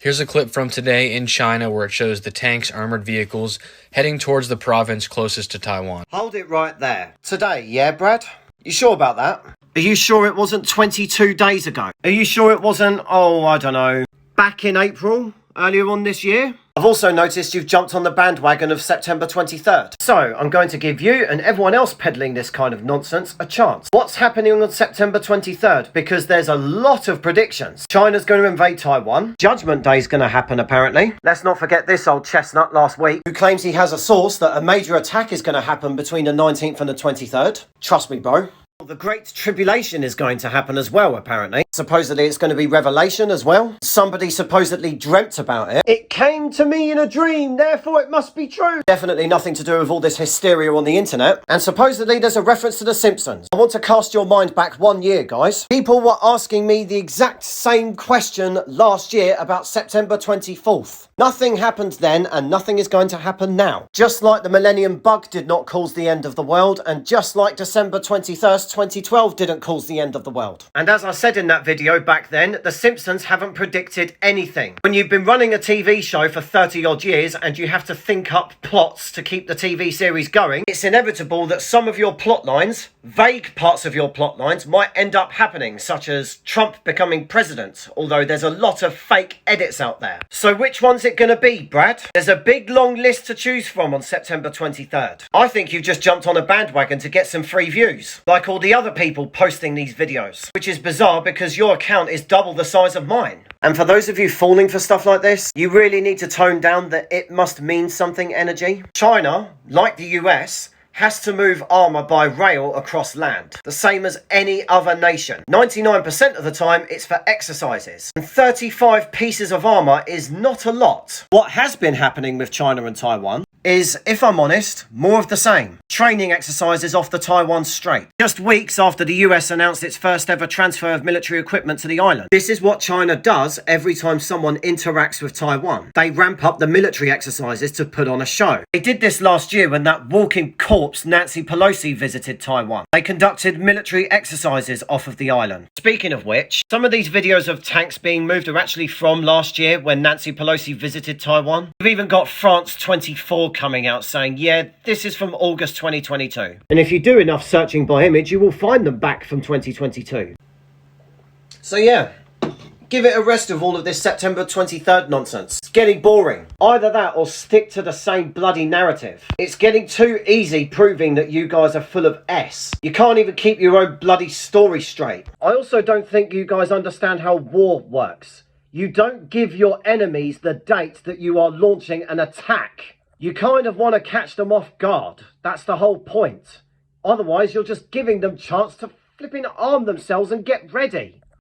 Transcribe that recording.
Here's a clip from today in China where it shows the tanks, armored vehicles, heading towards the province closest to Taiwan. Hold it right there. Today, yeah, Brad? You sure about that? Are you sure it wasn't 22 days ago? Are you sure it wasn't, I don't know, back in April, earlier on this year? I've also noticed you've jumped on the bandwagon of September 23rd. So, I'm going to give you and everyone else peddling this kind of nonsense a chance. What's happening on September 23rd? Because there's a lot of predictions. China's going to invade Taiwan. Judgment Day is going to happen, apparently. Let's not forget this old chestnut last week, who claims he has a source that a major attack is going to happen between the 19th and the 23rd. Trust me, bro. The Great Tribulation is going to happen as well, apparently. Supposedly it's going to be Revelation as well. Somebody supposedly dreamt about it. It came to me in a dream, therefore it must be true. Definitely nothing to do with all this hysteria on the internet. And supposedly there's a reference to The Simpsons. I want to cast your mind back 1 year, guys. People were asking me the exact same question last year about September 24th. Nothing happened then and nothing is going to happen now. Just like the Millennium Bug did not cause the end of the world, and just like December 21st, 2012 didn't cause the end of the world. And as I said in that video back then, The Simpsons haven't predicted anything. When you've been running a TV show for 30 odd years and you have to think up plots to keep the TV series going, it's inevitable that some of your plot lines, vague parts of your plot lines, might end up happening, such as Trump becoming president, although there's a lot of fake edits out there. So which one's it gonna be, Brad? There's a big long list to choose from on September 23rd. I think you've just jumped on a bandwagon to get some free views, like all the other people posting these videos, which is bizarre because your account is double the size of mine. And for those of you falling for stuff like this, you really need to tone down the "it must mean something" energy. China, like the US, has to move armour by rail across land, the same as any other nation. 99% of the time it's for exercises, and 35 pieces of armour is not a lot. What has been happening with China and Taiwan is, if I'm honest, more of the same. Training exercises off the Taiwan Strait, just weeks after the US announced its first ever transfer of military equipment to the island. This is what China does every time someone interacts with Taiwan. They ramp up the military exercises to put on a show. They did this last year when that walking corpse Nancy Pelosi visited Taiwan. They conducted military exercises off of the island. Speaking of which, some of these videos of tanks being moved are actually from last year when Nancy Pelosi visited Taiwan. We've even got France 24 coming out saying, yeah, this is from August 2022. And if you do enough searching by image, you will find them back from 2022. So yeah, give it a rest of all of this September 23rd nonsense. It's getting boring. Either that or stick to the same bloody narrative. It's getting too easy proving that you guys are full of S. You can't even keep your own bloody story straight. I also don't think you guys understand how war works. You don't give your enemies the date that you are launching an attack. You kind of want to catch them off guard. That's the whole point. Otherwise, you're just giving them chance to flipping arm themselves and get ready.